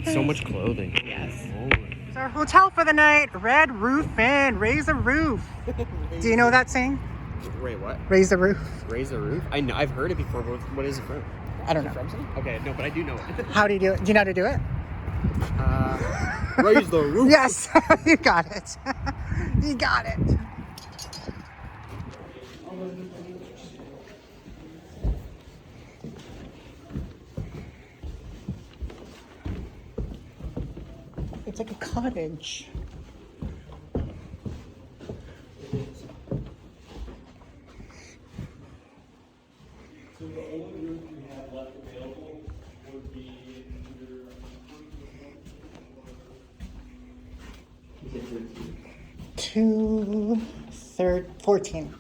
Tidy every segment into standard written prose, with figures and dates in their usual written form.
So much clothing. Yes. Oh. It's our hotel for the night. Red Roof Inn. Raise the roof. Do you know that saying? Wait, what? Raise the roof. Raise the roof? I know. I've heard it before, but what is it from? I don't Is it know. from something? Okay, no, but I do know it. How do you do it? Do you know how to do it? Raise the roof. Yes, you got it. You got it. It's like a cottage. So the only room we have left available would be either 14.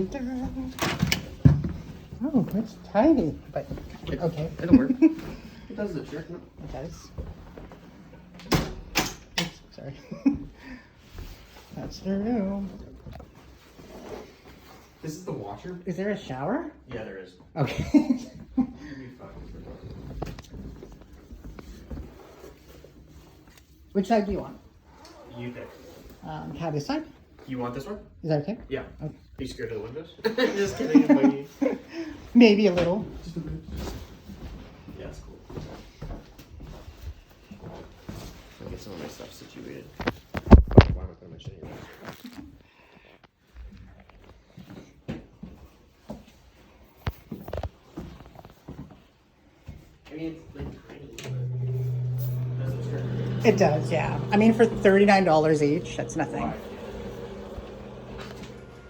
There it is. Oh, it's tiny, but okay. It'll work. It does the trick, no? It does. Oops, sorry. That's the room. This is the washer? Is there a shower? Yeah, there is. Okay. Which side do you want? You pick. Have this side? You want this one? Is that okay? Yeah. Okay. Are you scared of the windows? Just kidding. I'm bugging you. Maybe a little. Just a bit. Yeah, it's cool. I'll get some of my stuff situated. Why am I putting my shit here? I mean, it's like tiny, but does it trick? It does, yeah. I mean, for $39 each, that's nothing. Why?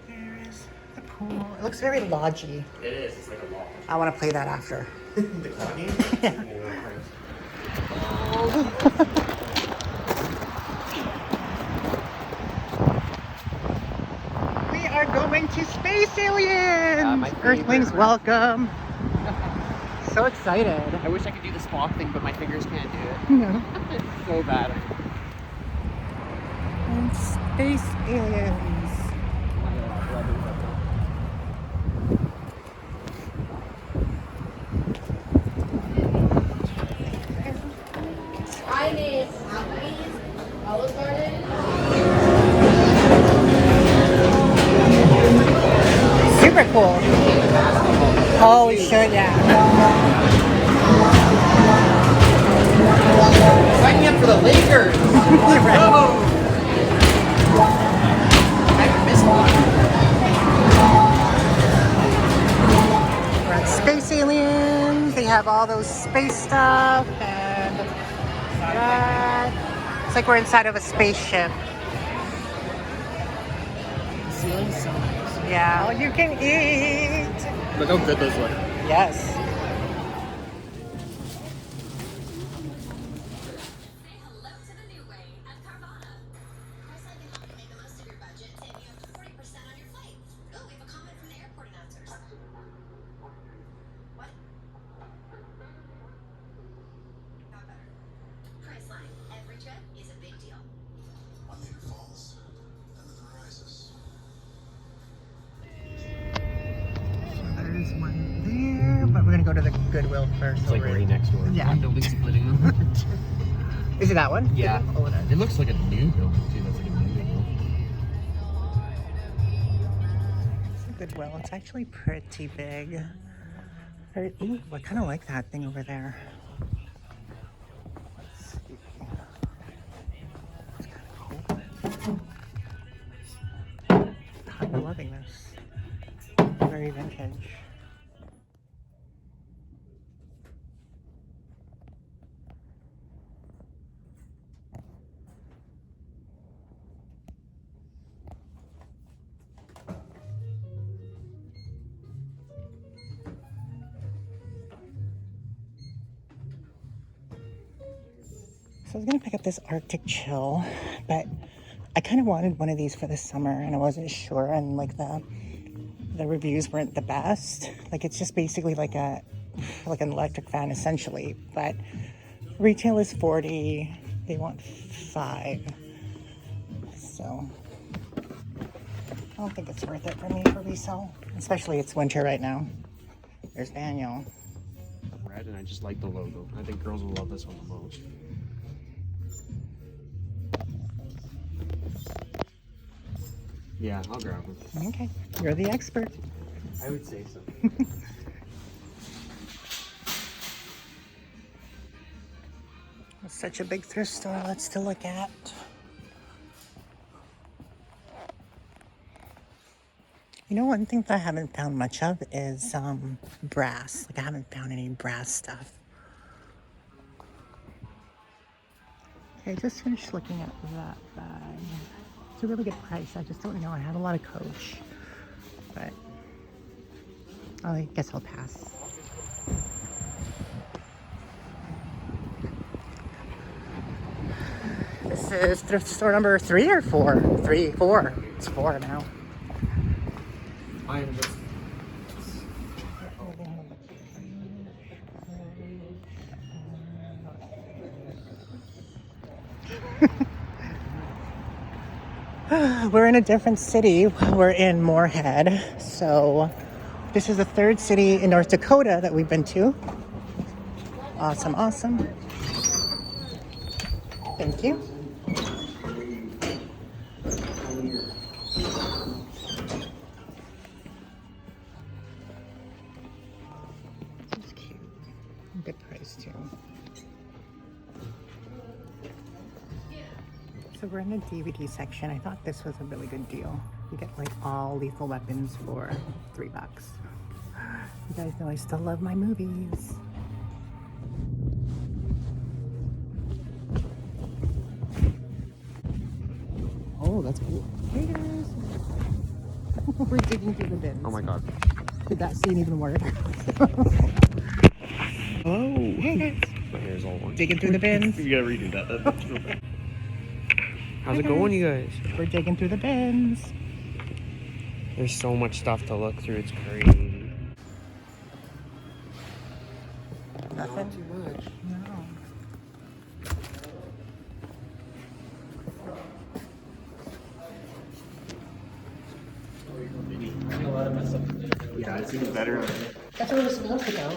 There is the pool. It looks very lodgy. It is. It's like a loft. I want to play that after. The clock game? Yeah. We are going to Space Aliens! my favorite. Earthlings, welcome! So excited. I wish I could do the Spock thing, but my fingers can't do it. No. It's so bad. And Space Aliens. Chinese, Applebee's, Olive Garden. Super cool. Oh, we should, yeah. Sign me up for the Lakers! Right. I haven't missed one. We're at Space Aliens. They have all those space stuff and that. It's like we're inside of a spaceship. The ceiling's so nice. Yeah. All you can eat. Look how good those look. Yes. Hello to the new way at Carvana. Priceline can help you make the most of your budget, saving you up to 40% on your flight. Oh, we have a comment from the airport announcers. What? Not better. Priceline. Every trip is a big deal. One leader falls, another rises. There's one there, but we're gonna go to the Goodwill first. It's like over right in- next door. Yeah. One building splitting them. Is it that one? Yeah. Oh, it is. It looks like a new building too. That's like a new building. It's a Goodwill. It's actually pretty big. Very, ooh, I kind of like that thing over there. Let's see. It's kind of cool. I'm loving this. Very vintage. So I was gonna pick up this Arctic Chill, but I kind of wanted one of these for the summer, and I wasn't sure, and like the reviews weren't the best. Like it's just basically like an electric fan essentially, but retail is $40. They want $5, so I don't think it's worth it for me for resale, especially it's winter right now. There's Daniel. Red, and I just like the logo. I think girls will love this one the most. Yeah, I'll grab them. Okay, you're the expert. I would say so. It's such a big thrift store. Let's to look at. You know, one thing that I haven't found much of is brass. Like I haven't found any brass stuff. Okay, I just finished looking at that bag. It's a really good price. I just don't know. I have a lot of Coach, but I guess I'll pass. This is thrift store number 3 or 4? 4. It's 4 now. I am just. We're in a different city. We're in Moorhead. So this is the 3rd city in North Dakota that we've been to. Awesome, awesome. Thank you. It's cute. Good price too. So we're in the DVD section. I thought this was a really good deal. You get like all Lethal Weapons for $3. You guys know I still love my movies. Oh, that's cool. Hey guys. We're digging through the bins. Oh my god. Did that scene even work? Oh. Hey guys. My hair's all one. Digging through the bins. You gotta redo that. That's real bad. How's it going, you guys? We're digging through the bins. There's so much stuff to look through. It's crazy. Nothing? Not too much. No. Yeah, it seems better. That's where we're supposed to go.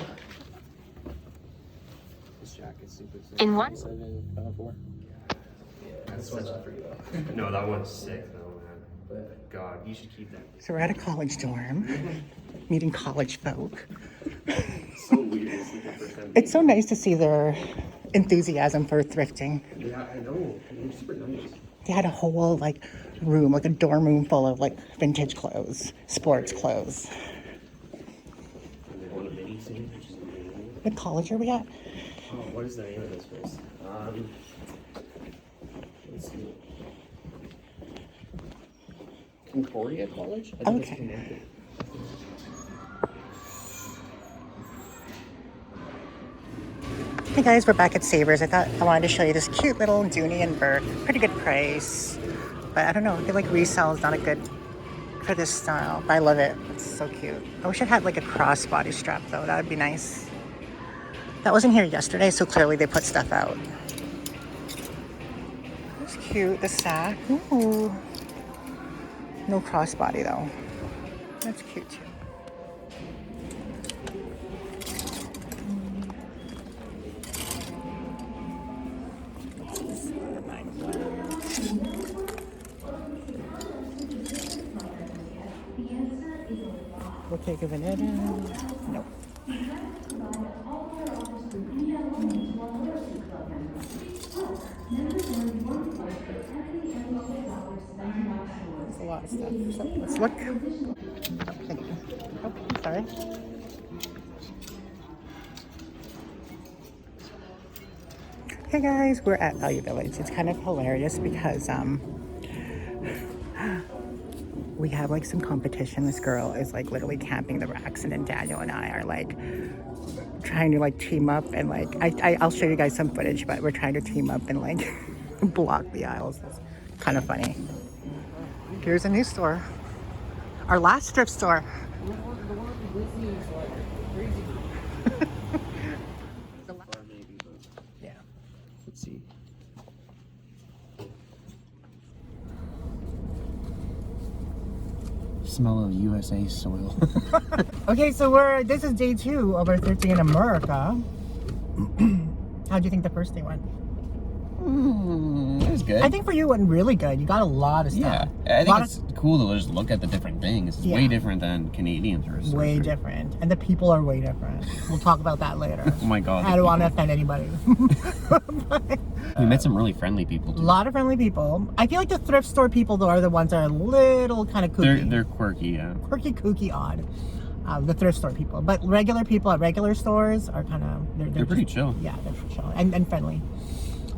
This jacket's super sick. In what? 754. That's such a free though. No, that one's sick though, man. But God, you should keep that. So we're at a college dorm, meeting college folk. It's so weird. It's like the first time. It's so nice to see their enthusiasm for thrifting. Yeah, I know. It's super nice. They had a whole like room, like a dorm room full of like vintage clothes, sports clothes. And they want a mini scene, which is amazing. What college are we at? Oh, what is the name of this place? Let's see. Concordia College? I think it's Okay. connected. Hey guys, we're back at Savers. I thought I wanted to show you this cute little Dooney and Burke. Pretty good price. But I don't know, I feel like resale is not a good for this style. But I love it. It's so cute. I wish it had like a crossbody strap though. That would be nice. That wasn't here yesterday, so clearly they put stuff out. It's cute, the sack. Ooh. No crossbody though. That's cute too. We'll take a vanilla. Nope. There's a lot of stuff. So let's look. Oh, thank you. Oh, I'm sorry. Hey guys, we're at Value Village. It's kind of hilarious because we have like some competition. This girl is like literally camping the racks, and then Daniel and I are like trying to like team up and like I'll show you guys some footage, but we're trying to team up and like block the aisles. It's kind of funny. Here's a new store. Our last thrift store. Yeah. Let's see. Smell of USA soil. Okay, so this is day 2 of our thrifting in America. How do you think the first day went? It was good. I think for you it went really good. You got a lot of stuff. Yeah, I think it's cool to just look at the different things. It's way different than Canadian tourists. Way different. And the people are way different. We'll talk about that later. Oh my god. I don't want to offend anybody. We met some really friendly people too. A lot of friendly people. I feel like the thrift store people though are the ones that are a little kind of kooky. They're quirky, yeah. Quirky, kooky, odd. The thrift store people. But regular people at regular stores are kind of... They're pretty chill. Yeah, they're chill. And friendly.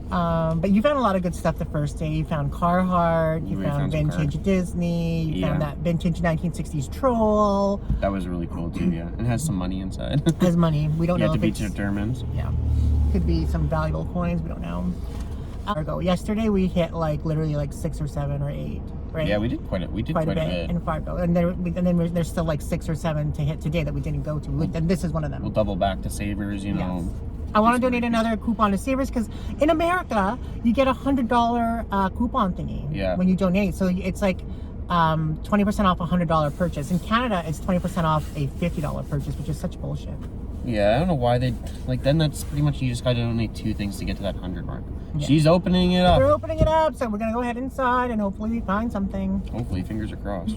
But you found a lot of good stuff the first day. You found Carhartt, you found vintage Disney, you found that vintage 1960s troll. That was really cool too, yeah. And has some money inside. Has money. We don't know if it's... You have to be determined. Yeah. Could be some valuable coins. We don't know. Yesterday we hit like literally like 6 or 7 or 8. Right? Yeah, we did quite a bit. In Fargo. And then there's still like 6 or 7 to hit today that we didn't go to. And this is one of them. We'll double back to Savers, you know. Yes. I want to donate another coupon to Savers because in America, you get a $100 coupon thingy when you donate. So it's like 20% off a $100 purchase. In Canada, it's 20% off a $50 purchase, which is such bullshit. Yeah, I don't know why they... Like, then that's pretty much... You just got to donate 2 things to get to that 100 mark. Yeah. She's opening it up. We're opening it up, so we're going to go ahead inside and hopefully we find something. Hopefully, fingers are crossed.